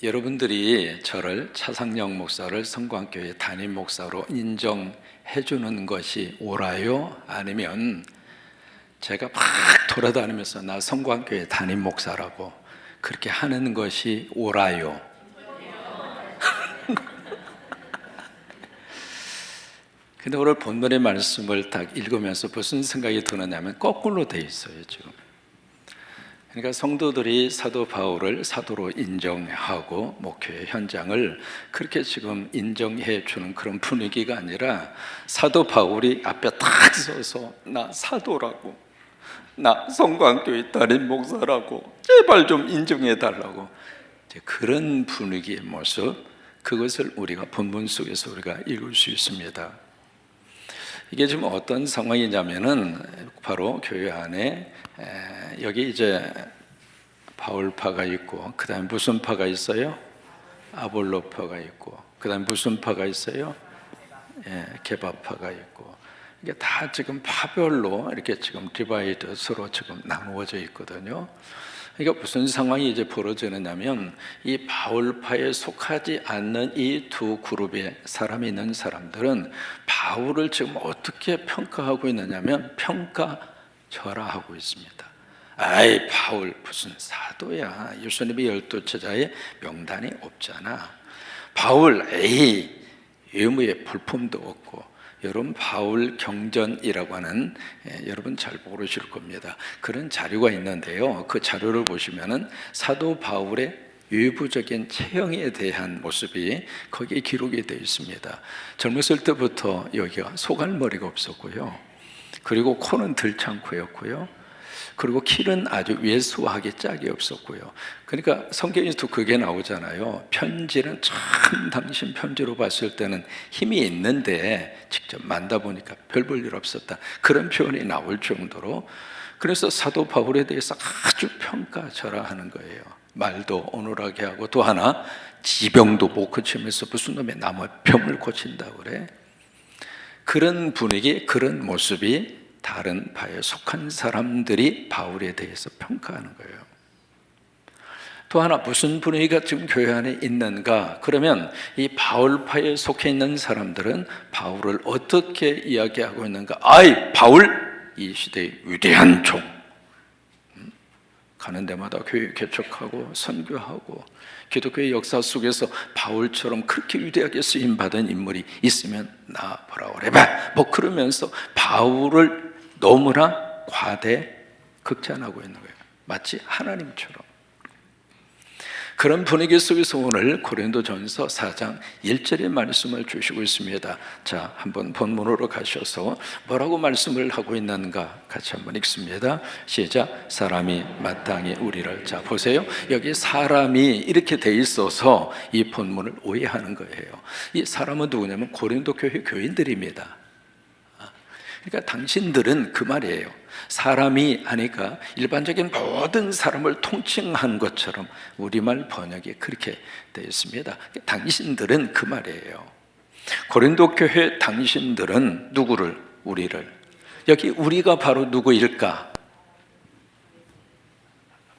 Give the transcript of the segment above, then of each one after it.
여러분들이 저를 차상영 목사를 성광교회 담임 목사로 인정해 주는 것이 옳아요? 아니면 제가 막 돌아다니면서 나 성광교회 담임 목사라고 그렇게 하는 것이 옳아요? 근데 오늘 본문의 말씀을 딱 읽으면서 무슨 생각이 드느냐면 거꾸로 돼 있어요 지금. 그러니까 성도들이 사도 바울을 사도로 인정하고 목회 현장을 그렇게 지금 인정해 주는 그런 분위기가 아니라 사도 바울이 앞에 딱 서서 나 사도라고, 나 성광교회 담임 목사라고 제발 좀 인정해 달라고, 그런 분위기의 모습, 그것을 우리가 본문 속에서 우리가 읽을 수 있습니다. 이게 지금 어떤 상황이냐면은 바로 교회 안에 여기 이제 바울파가 있고, 그 다음에 무슨 파가 있어요? 아볼로파가 있고, 그 다음에 무슨 파가 있어요? 게바파가 있고, 이게 다 지금 파별로 이렇게 지금 디바이드 서로 지금 나누어져 있거든요. 그러니까 무슨 상황이 이제 벌어지느냐면 이 바울파에 속하지 않는 이 두 그룹의 사람이 있는 사람들은 바울을 지금 어떻게 평가하고 있느냐면 평가절하하고 있습니다. 아이 바울 무슨 사도야, 예수님의 12제자의 명단이 없잖아. 바울 에이 외모에 볼품도 없고. 여러분 바울 경전이라고 하는 여러분 잘 모르실 겁니다. 그런 자료가 있는데요, 그 자료를 보시면은 사도 바울의 외부적인 체형에 대한 모습이 거기에 기록이 되어 있습니다. 젊었을 때부터 여기가 소갈머리가 없었고요, 그리고 코는 들창코였고요, 그리고 키는 아주 왜소하게 짝이 없었고요. 그러니까 성경에서도 그게 나오잖아요. 편지는 참 당신 편지로 봤을 때는 힘이 있는데 직접 만나보니까 별 볼 일 없었다, 그런 표현이 나올 정도로. 그래서 사도 바울에 대해서 아주 평가절하하는 거예요. 말도 어눌하게 하고, 또 하나 지병도 못 고치면서 무슨 놈의 남의 병을 고친다고 그래. 그런 분위기, 그런 모습이 다른 파에 속한 사람들이 바울에 대해서 평가하는 거예요. 또 하나 무슨 분위기가 지금 교회 안에 있는가? 그러면 이 바울파에 속해 있는 사람들은 바울을 어떻게 이야기하고 있는가? 아이 바울 이 시대의 위대한 종, 가는 데마다 교회 개척하고 선교하고, 기독교의 역사 속에서 바울처럼 그렇게 위대하게 쓰임받은 인물이 있으면 나 보라 그래봐, 뭐 그러면서 바울을 너무나 과대 극찬하고 있는 거예요. 마치 하나님처럼. 그런 분위기 속에서 오늘 고린도전서 4장 1절의 말씀을 주시고 있습니다. 자, 한번 본문으로 가셔서 뭐라고 말씀을 하고 있는가 같이 한번 읽습니다. 시작. 사람이 마땅히 우리를, 자 보세요, 여기 사람이 이렇게 돼 있어서 이 본문을 오해하는 거예요. 이 사람은 누구냐면 고린도 교회 교인들입니다. 그러니까 당신들은 그 말이에요. 사람이 하니까 일반적인 모든 사람을 통칭한 것처럼 우리말 번역이 그렇게 되어 있습니다. 당신들은 그 말이에요. 고린도 교회 당신들은 누구를? 우리를. 여기 우리가 바로 누구일까?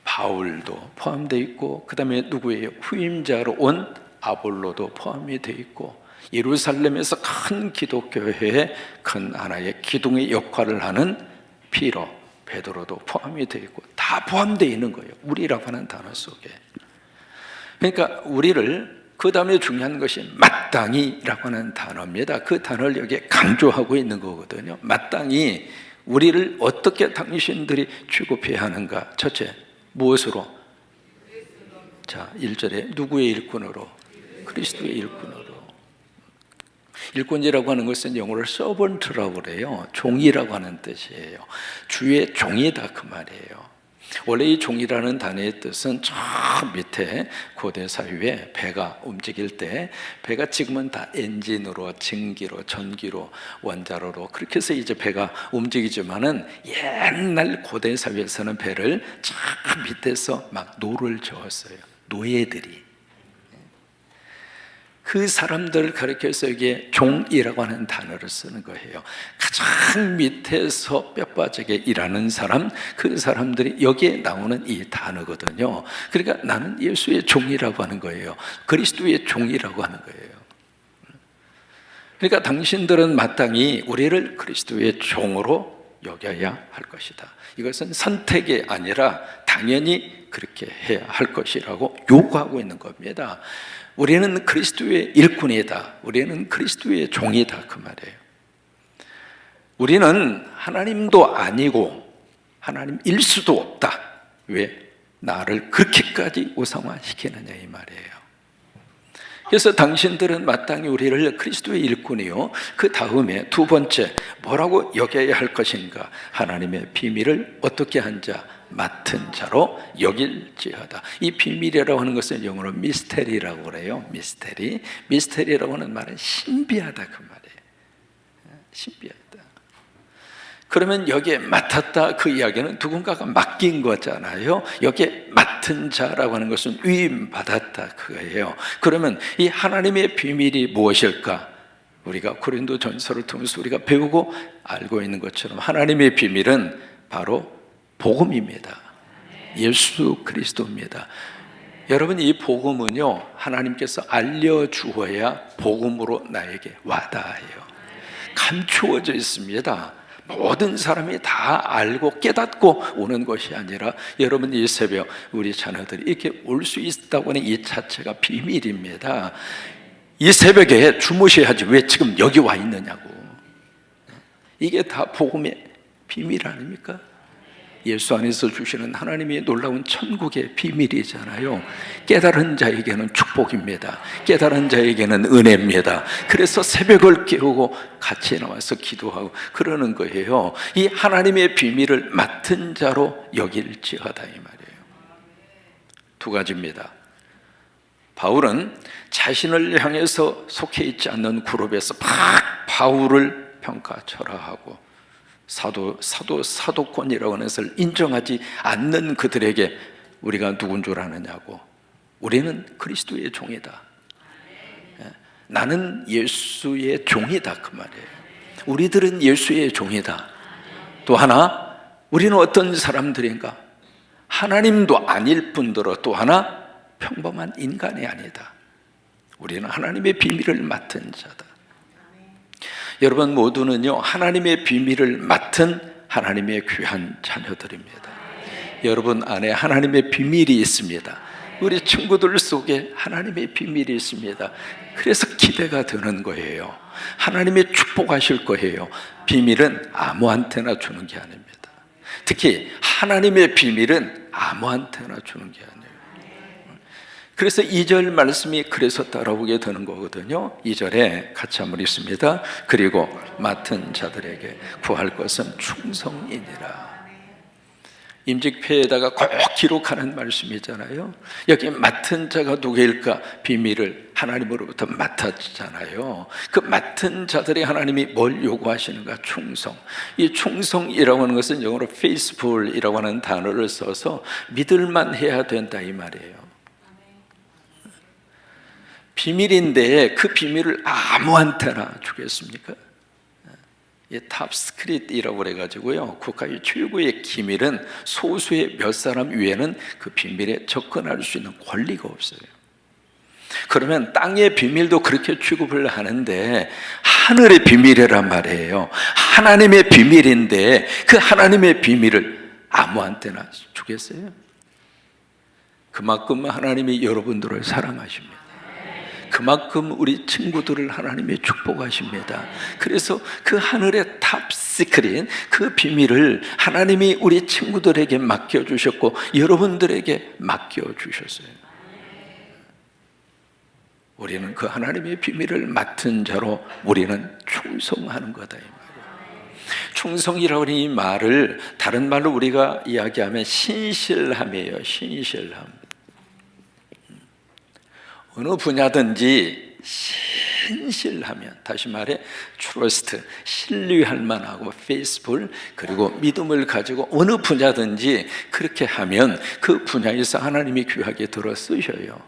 바울도 포함되어 있고, 그 다음에 누구예요? 후임자로 온 아볼로도 포함이 되어 있고, 예루살렘에서 큰 기독교회의 큰 하나의 기둥의 역할을 하는 피로, 베드로도 포함이 되어 있고, 다 포함되어 있는 거예요, 우리라고 하는 단어 속에. 그러니까 우리를, 그 다음에 중요한 것이 마땅히라고 하는 단어입니다. 그 단어를 여기에 강조하고 있는 거거든요. 마땅히 우리를 어떻게 당신들이 취급해야 하는가? 첫째, 무엇으로? 자, 1절에 누구의 일꾼으로? 그리스도의 일꾼으로. 일꾼이라고 하는 것은 영어로 서번트라고 그래요. 종이라고 하는 뜻이에요. 주의 종이다 그 말이에요. 원래 이 종이라는 단어의 뜻은 저 밑에 고대 사회에 배가 움직일 때, 배가 지금은 다 엔진으로, 증기로, 전기로, 원자로로 그렇게 해서 이제 배가 움직이지만은 옛날 고대 사회에서는 배를 저 밑에서 막 노를 저었어요. 노예들이. 그 사람들을 가리켜서 여기에 종이라고 하는 단어를 쓰는 거예요. 가장 밑에서 뼈빠지게 일하는 사람, 그 사람들이 여기에 나오는 이 단어거든요. 그러니까 나는 예수의 종이라고 하는 거예요. 그리스도의 종이라고 하는 거예요. 그러니까 당신들은 마땅히 우리를 그리스도의 종으로 여겨야 할 것이다. 이것은 선택이 아니라 당연히 그렇게 해야 할 것이라고 요구하고 있는 겁니다. 우리는 그리스도의 일꾼이다. 우리는 그리스도의 종이다. 그 말이에요. 우리는 하나님도 아니고 하나님일 수도 없다. 왜? 나를 그렇게까지 우상화시키느냐 이 말이에요. 그래서 당신들은 마땅히 우리를 그리스도의 일꾼이요, 그 다음에 두 번째 뭐라고 여겨야 할 것인가? 하나님의 비밀을 어떻게 한 자? 맡은 자로 여길지어다. 이 비밀이라고 하는 것은 영어로 미스테리라고 그래요. 미스테리라고 하는 말은 신비하다 그 말이에요. 신비하다. 그러면 여기에 맡았다 그 이야기는 누군가가 맡긴 거잖아요. 여기에 맡은 자라고 하는 것은 위임받았다 그거예요. 그러면 이 하나님의 비밀이 무엇일까? 우리가 고린도전서를 통해서 우리가 배우고 알고 있는 것처럼 하나님의 비밀은 바로 복음입니다. 예수 그리스도입니다. 여러분, 이 복음은요, 하나님께서 알려주어야 복음으로 나에게 와닿아요. 감추어져 있습니다. 모든 사람이 다 알고 깨닫고 오는 것이 아니라 여러분, 이 새벽 우리 자녀들이 이렇게 올 수 있다고 하는 이 자체가 비밀입니다. 이 새벽에 주무셔야지 왜 지금 여기 와 있느냐고. 이게 다 복음의 비밀 아닙니까? 예수 안에서 주시는 하나님의 놀라운 천국의 비밀이잖아요. 깨달은 자에게는 축복입니다. 깨달은 자에게는 은혜입니다. 그래서 새벽을 깨우고 같이 나와서 기도하고 그러는 거예요. 이 하나님의 비밀을 맡은 자로 여길지어다 이 말이에요. 두 가지입니다. 바울은 자신을 향해서 속해 있지 않는 그룹에서 막 바울을 평가철하하고 사도권이라고 하는 것을 인정하지 않는 그들에게 우리가 누군 줄 아느냐고. 우리는 그리스도의 종이다. 나는 예수의 종이다 그 말이에요. 우리들은 예수의 종이다. 또 하나, 우리는 어떤 사람들인가? 하나님도 아닐 뿐더러 또 하나 평범한 인간이 아니다. 우리는 하나님의 비밀을 맡은 자다. 여러분 모두는요, 하나님의 비밀을 맡은 하나님의 귀한 자녀들입니다. 여러분 안에 하나님의 비밀이 있습니다. 우리 친구들 속에 하나님의 비밀이 있습니다. 그래서 기대가 되는 거예요. 하나님의 축복하실 거예요. 비밀은 아무한테나 주는 게 아닙니다. 특히 하나님의 비밀은 아무한테나 주는 게 아니에요. 그래서 2절 말씀이 그래서 따라오게 되는 거거든요. 2절에 같이 한번 읽습니다. 그리고 맡은 자들에게 구할 것은 충성이니라. 임직표에다가 꼭 기록하는 말씀이잖아요. 여기 맡은 자가 누구일까? 비밀을 하나님으로부터 맡았잖아요. 그 맡은 자들이 하나님이 뭘 요구하시는가? 충성. 이 충성이라고 하는 것은 영어로 faithful이라고 하는 단어를 써서 믿을만 해야 된다 이 말이에요. 비밀인데 그 비밀을 아무한테나 주겠습니까? 탑스크릿이라고 그래가지고요, 국가의 최고의 기밀은 소수의 몇 사람 위에는 그 비밀에 접근할 수 있는 권리가 없어요. 그러면 땅의 비밀도 그렇게 취급을 하는데 하늘의 비밀이란 말이에요. 하나님의 비밀인데 그 하나님의 비밀을 아무한테나 주겠어요? 그만큼 하나님이 여러분들을 사랑하십니다. 그만큼 우리 친구들을 하나님이 축복하십니다. 그래서 그 하늘의 탑시크릿, 그 비밀을 하나님이 우리 친구들에게 맡겨주셨고 여러분들에게 맡겨주셨어요. 우리는 그 하나님의 비밀을 맡은 자로 우리는 충성하는 거다 이 말이에요. 충성이라고 하는 이 말을 다른 말로 우리가 이야기하면 신실함이에요. 신실함. 어느 분야든지 신실하면, 다시 말해 trust, 신뢰할 만하고 faithful, 그리고 믿음을 가지고 어느 분야든지 그렇게 하면 그 분야에서 하나님이 귀하게 들어 쓰셔요.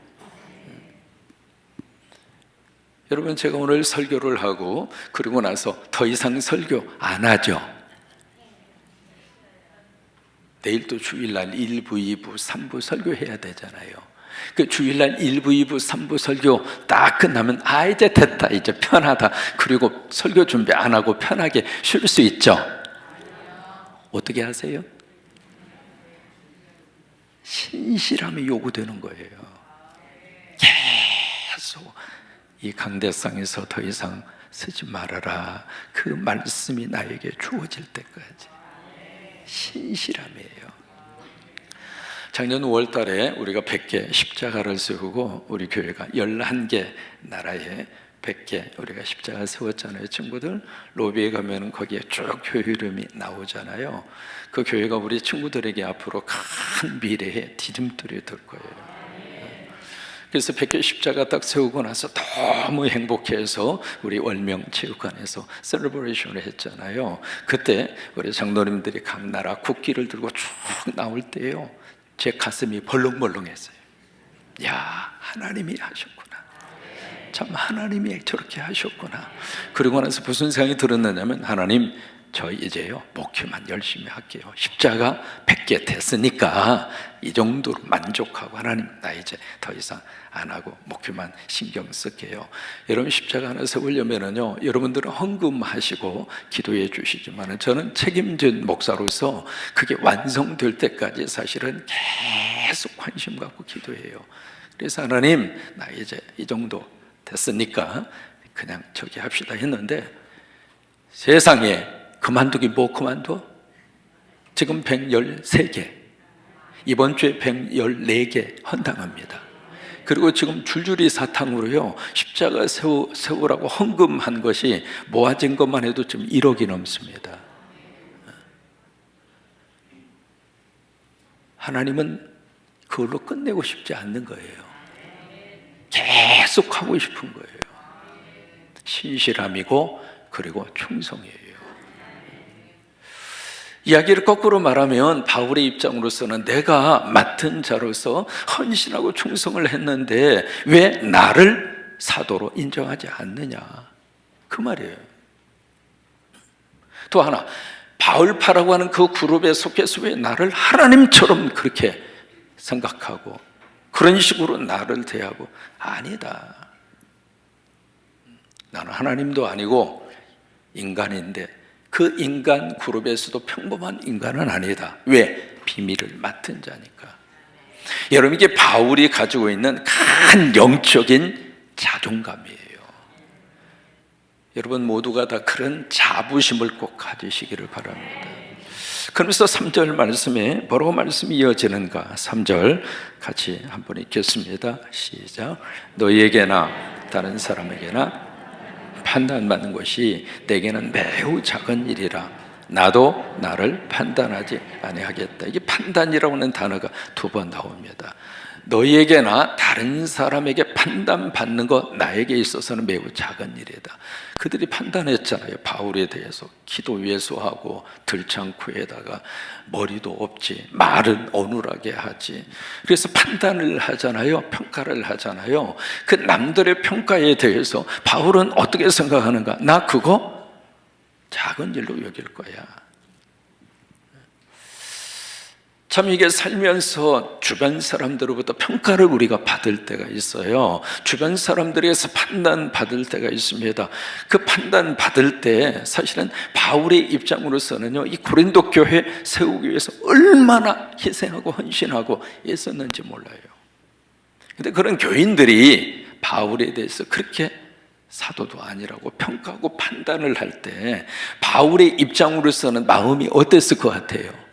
여러분, 제가 오늘 설교를 하고 그리고 나서 더 이상 설교 안 하죠. 내일 또 주일날 1부, 2부, 3부 설교해야 되잖아요. 그 주일날 1부, 2부, 3부 설교 딱 끝나면 이제 됐다, 이제 편하다. 그리고 설교 준비 안 하고 편하게 쉴 수 있죠. 어떻게 하세요? 신실함이 요구되는 거예요. 계속 이 강대상에서 더 이상 쓰지 말아라, 그 말씀이 나에게 주어질 때까지 신실함이에요. 작년 5월 달에 우리가 100개 십자가를 세우고 우리 교회가 11개 나라에 100개 우리가 십자가 세웠잖아요. 친구들, 로비에 가면 거기에 쭉 교회 이름이 나오잖아요. 그 교회가 우리 친구들에게 앞으로 큰 미래의 디딤돌이 될 거예요. 그래서 100개 십자가 딱 세우고 나서 너무 행복해서 우리 월명 체육관에서 셀러브레이션을 했잖아요. 그때 우리 장로님들이 각 나라 국기를 들고 쭉 나올 때요, 제 가슴이 벌렁벌렁했어요. 야, 하나님이 하셨구나. 참 하나님이 저렇게 하셨구나. 그리고 나서 무슨 생각이 들었느냐면, 하나님, 저 이제요 목회만 열심히 할게요. 십자가 100개 됐으니까 이 정도로 만족하고, 하나님, 나 이제 더 이상 안 하고 목회만 신경 쓸게요. 여러분, 십자가 하나 세우려면은요, 여러분들은 헌금하시고 기도해 주시지만 저는 책임진 목사로서 그게 완성될 때까지 사실은 계속 관심 갖고 기도해요. 그래서 하나님, 나 이제 이 정도 됐으니까 그냥 저기 합시다 했는데, 세상에 그만두기 뭐 그만둬? 지금 113개, 이번 주에 114개 헌당합니다. 그리고 지금 줄줄이 사탕으로요, 십자가 세우라고 헌금한 것이 모아진 것만 해도 지금 1억이 넘습니다. 하나님은 그걸로 끝내고 싶지 않는 거예요. 계속 하고 싶은 거예요. 신실함이고 그리고 충성이에요. 이야기를 거꾸로 말하면 바울의 입장으로서는 내가 맡은 자로서 헌신하고 충성을 했는데 왜 나를 사도로 인정하지 않느냐, 그 말이에요. 또 하나, 바울파라고 하는 그 그룹에 속해서 왜 나를 하나님처럼 그렇게 생각하고 그런 식으로 나를 대하고, 아니다. 나는 하나님도 아니고 인간인데 그 인간 그룹에서도 평범한 인간은 아니다. 왜? 비밀을 맡은 자니까. 여러분, 이게 바울이 가지고 있는 큰 영적인 자존감이에요. 여러분 모두가 다 그런 자부심을 꼭 가지시기를 바랍니다. 그러면서 3절 말씀에 뭐라고 말씀이 이어지는가? 3절 같이 한번 읽겠습니다. 시작. 너희에게나 다른 사람에게나 판단받는 것이 내게는 매우 작은 일이라 나도 나를 판단하지 아니하겠다. 이게 판단이라고 하는 단어가 2번 나옵니다. 너희에게나 다른 사람에게 판단받는 것 나에게 있어서는 매우 작은 일이다. 그들이 판단했잖아요. 바울에 대해서 기도 왜소하고 들창구에다가 머리도 없지, 말은 어눌하게 하지. 그래서 판단을 하잖아요. 평가를 하잖아요. 그 남들의 평가에 대해서 바울은 어떻게 생각하는가? 나 그거 작은 일로 여길 거야. 참, 이게 살면서 주변 사람들로부터 평가를 우리가 받을 때가 있어요. 주변 사람들에게서 판단받을 때가 있습니다. 그 판단받을 때 사실은 바울의 입장으로서는요, 이 고린도 교회 세우기 위해서 얼마나 희생하고 헌신하고 애썼는지 몰라요. 근데 그런 교인들이 바울에 대해서 그렇게 사도도 아니라고 평가하고 판단을 할 때 바울의 입장으로서는 마음이 어땠을 것 같아요?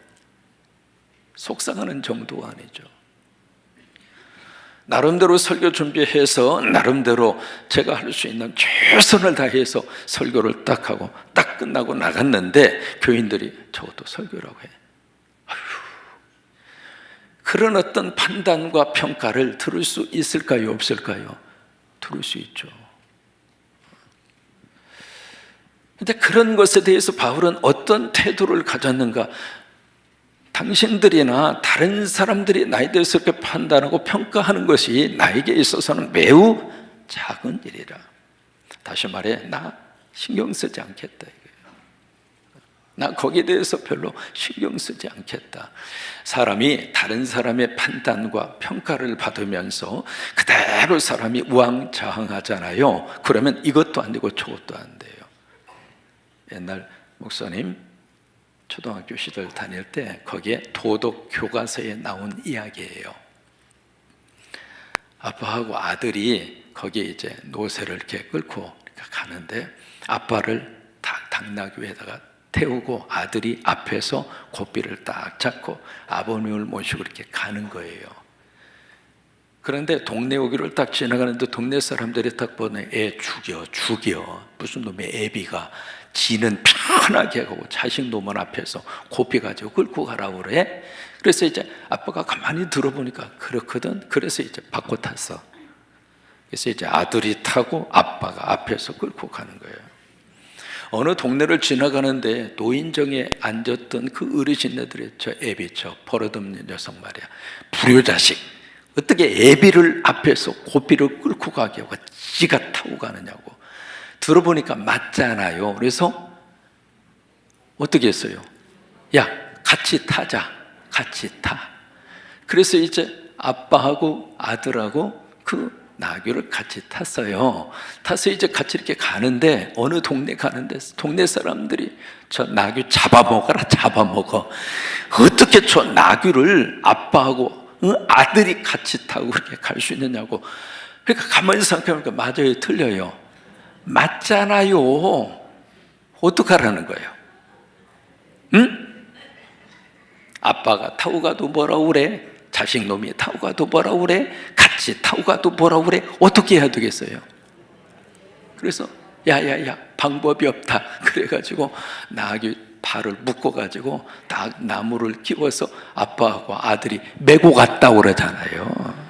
속상하는 정도가 아니죠. 나름대로 설교 준비해서 나름대로 제가 할 수 있는 최선을 다해서 설교를 딱 하고 딱 끝나고 나갔는데 교인들이 저것도 설교라고 해. 아휴. 그런 어떤 판단과 평가를 들을 수 있을까요? 없을까요? 들을 수 있죠. 근데 그런 것에 대해서 바울은 어떤 태도를 가졌는가? 당신들이나 다른 사람들이 나에 대해서 그렇게 판단하고 평가하는 것이 나에게 있어서는 매우 작은 일이라. 다시 말해, 나 신경 쓰지 않겠다 이거예요. 나 거기에 대해서 별로 신경 쓰지 않겠다. 사람이 다른 사람의 판단과 평가를 받으면서 그대로 사람이 우왕좌왕하잖아요. 그러면 이것도 안 되고 저것도 안 돼요. 옛날 목사님 초등학교 시절 다닐 때 거기에 도덕 교과서에 나온 이야기예요. 아빠하고 아들이 거기에 이제 노새를 이렇게 끌고 가는데 아빠를 당나귀 위에다가 태우고 아들이 앞에서 고삐를 딱 잡고 아버님을 모시고 이렇게 가는 거예요. 그런데 동네 오기를 딱 지나가는데 동네 사람들이 딱 보네. 애 죽여. 무슨 놈의 애비가 지는 편하게 가고 자식 놈은 앞에서 고삐 가지고 끌고 가라고 그래. 그래서 이제 아빠가 가만히 들어보니까 그렇거든. 그래서 이제 바꿔 탔어. 그래서 이제 아들이 타고 아빠가 앞에서 끌고 가는 거예요. 어느 동네를 지나가는데 노인정에 앉았던 그 어르신네들이 저 애비, 저 버릇없는 녀석 말이야, 불효자식, 어떻게 애비를 앞에서 고삐를 끌고 가게 하고 지가 타고 가느냐고. 들어보니까 맞잖아요. 그래서 어떻게 했어요? 야, 같이 타자. 같이 타. 그래서 이제 아빠하고 아들하고 그 나귀를 같이 탔어요. 타서 이제 같이 이렇게 가는데 어느 동네 가는데 동네 사람들이 저 나귀 잡아먹어라, 잡아먹어. 어떻게 저 나귀를 아빠하고 아들이 같이 타고 그렇게 갈 수 있느냐고. 그러니까 가만히 생각해보니까 맞아요, 틀려요. 맞잖아요. 어떡하라는 거예요? 응? 아빠가 타고 가도 뭐라고 그래? 자식 놈이 타고 가도 뭐라고 그래? 같이 타고 가도 뭐라고 그래? 어떻게 해야 되겠어요? 그래서 야야야, 방법이 없다. 그래가지고 나귀 발을 묶어가지고 딱 나무를 끼워서 아빠하고 아들이 메고 갔다고 그러잖아요.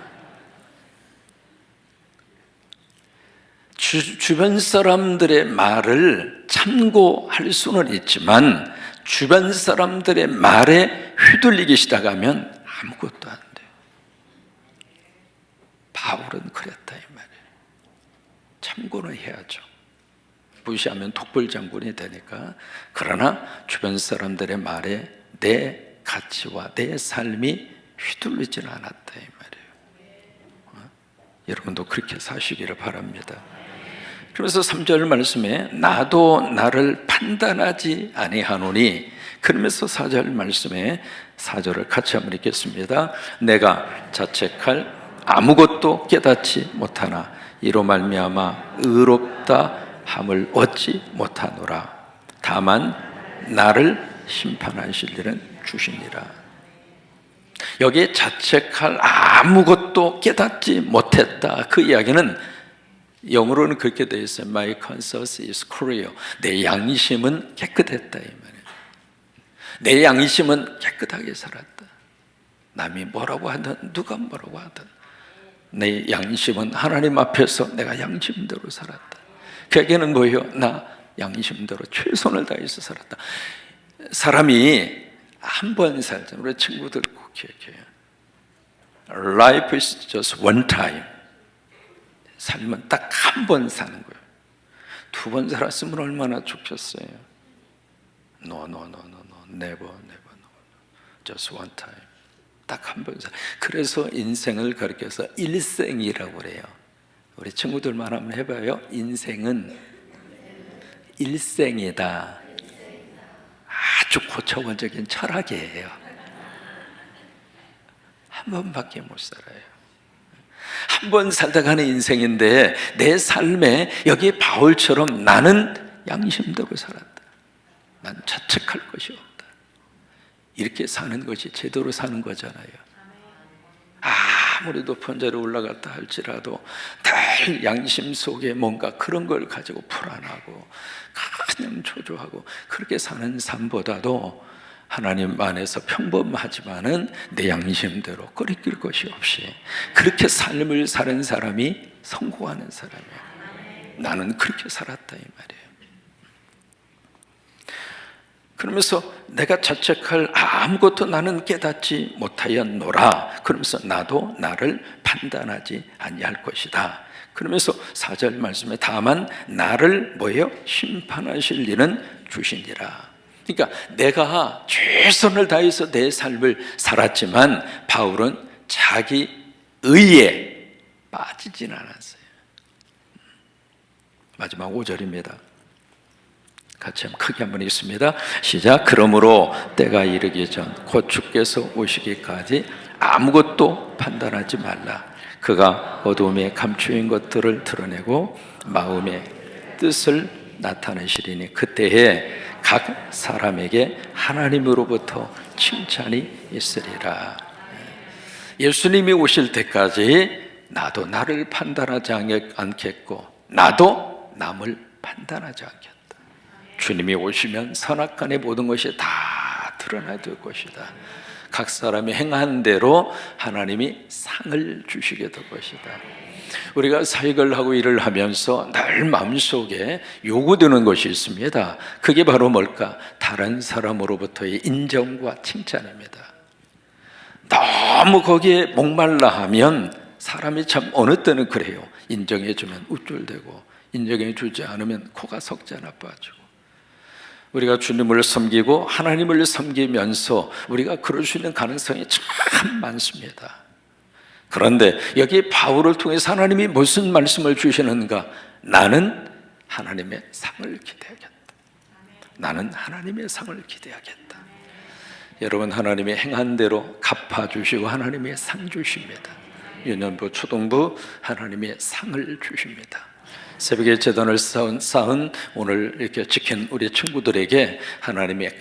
주변 사람들의 말을 참고할 수는 있지만 주변 사람들의 말에 휘둘리기 시작하면 아무것도 안 돼요. 바울은 그랬다 이 말이에요. 참고는 해야죠. 무시하면 독불장군이 되니까. 그러나 주변 사람들의 말에 내 가치와 내 삶이 휘둘리지는 않았다 이 말이에요. 여러분도 그렇게 사시기를 바랍니다. 그래서 3절 말씀에 나도 나를 판단하지 아니하노니, 그러면서 4절 말씀에 4절을 같이 한번 읽겠습니다. 내가 자책할 아무것도 깨닫지 못하나 이로 말미암아 의롭다 함을 얻지 못하노라. 다만 나를 심판하실 일은 주시니라. 여기에 자책할 아무것도 깨닫지 못했다, 그 이야기는 영어로는 그렇게 되어 있어요. My conscience is clear. 내 양심은 깨끗했다 이 말이에요. 내 양심은 깨끗하게 살았다. 남이 뭐라고 하든 누가 뭐라고 하든 내 양심은 하나님 앞에서 내가 양심대로 살았다. 그 얘기는 뭐예요? 나 양심대로 최선을 다해서 살았다. 사람이 한 번 살잖아요. 우리 친구들 꼭 기억해요. Life is just one time. 삶은 딱 한 번 사는 거예요. 2번 살았으면 얼마나 좋겠어요. No, never. Just one time. 딱 한 번 살. 그래서 인생을 가르쳐서 일생이라고 그래요. 우리 친구들만 한번 해봐요. 인생은 일생이다. 아주 고차원적인 철학이에요. 한 번밖에 못 살아요. 한 번 살다 가는 인생인데 내 삶에 여기 바울처럼 나는 양심대로 살았다. 난 자책할 것이 없다. 이렇게 사는 것이 제대로 사는 거잖아요. 아무리 높은 자리에 올라갔다 할지라도 늘 양심 속에 뭔가 그런 걸 가지고 불안하고 그냥 초조하고 그렇게 사는 삶보다도 하나님 안에서 평범하지만은 내 양심대로 끓일 것이 없이 그렇게 삶을 사는 사람이 성공하는 사람이에요. 나는 그렇게 살았다 이 말이에요. 그러면서 내가 자책할 아무것도 나는 깨닫지 못하였노라. 그러면서 나도 나를 판단하지 아니할 것이다. 그러면서 4절 말씀에 다만 나를 뭐예요? 심판하실 일은 주시니라. 그러니까 내가 최선을 다해서 내 삶을 살았지만 바울은 자기 의에 빠지진 않았어요. 마지막 5절입니다. 같이 한번 크게 한번 읽습니다. 시작. 그러므로 때가 이르기 전 곧 주께서 오시기까지 아무것도 판단하지 말라. 그가 어두움에 감추인 것들을 드러내고 마음의 뜻을 나타내시리니 그때에 각 사람에게 하나님으로부터 칭찬이 있으리라. 예수님이 오실 때까지 나도 나를 판단하지 않겠고 나도 남을 판단하지 않겠다. 주님이 오시면 선악간의 모든 것이 다 드러나야 될 것이다. 각 사람이 행한 대로 하나님이 상을 주시게 될 것이다. 우리가 사역을 하고 일을 하면서 늘 마음속에 요구되는 것이 있습니다. 그게 바로 뭘까? 다른 사람으로부터의 인정과 칭찬입니다. 너무 거기에 목말라 하면 사람이 참 어느 때는 그래요. 인정해주면 우쭐대고 인정해주지 않으면 코가 석자 나빠지고. 우리가 주님을 섬기고 하나님을 섬기면서 우리가 그럴 수 있는 가능성이 참 많습니다. 그런데 여기 바울을 통해서 하나님이 무슨 말씀을 주시는가? 나는 하나님의 상을 기대하겠다. 나는 하나님의 상을 기대하겠다. 여러분, 하나님의 행한 대로 갚아주시고 하나님의 상 주십니다. 유년부, 초등부 하나님의 상을 주십니다. 새벽에 제단을 쌓은 오늘 이렇게 지킨 우리 친구들에게 하나님의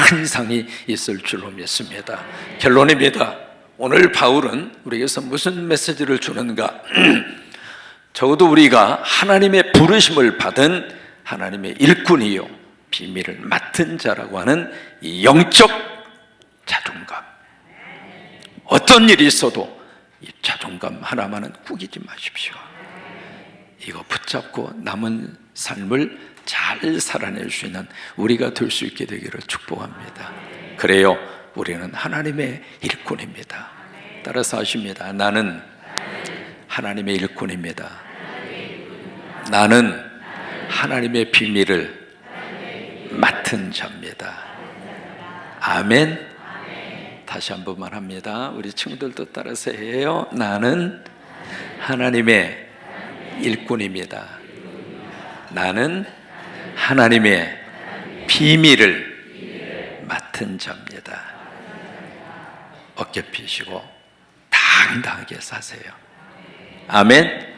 큰 상이 있을 줄로 믿습니다. 결론입니다. 오늘 바울은 우리에게서 무슨 메시지를 주는가? 적어도 우리가 하나님의 부르심을 받은 하나님의 일꾼이요 비밀을 맡은 자라고 하는 이 영적 자존감, 어떤 일이 있어도 이 자존감 하나만은 꾸기지 마십시오. 이거 붙잡고 남은 삶을 잘 살아낼 수 있는 우리가 될 수 있게 되기를 축복합니다. 그래요, 우리는 하나님의 일꾼입니다. 따라서 하십니다. 나는 하나님의 일꾼입니다. 나는 하나님의 비밀을 맡은 자입니다. 아멘. 다시 한 번만 합니다. 우리 친구들도 따라서 해요. 나는 하나님의 일꾼입니다. 나는 하나님의 비밀을 맡은 자입니다. 어깨 펴시고 당당하게 사세요. 아멘.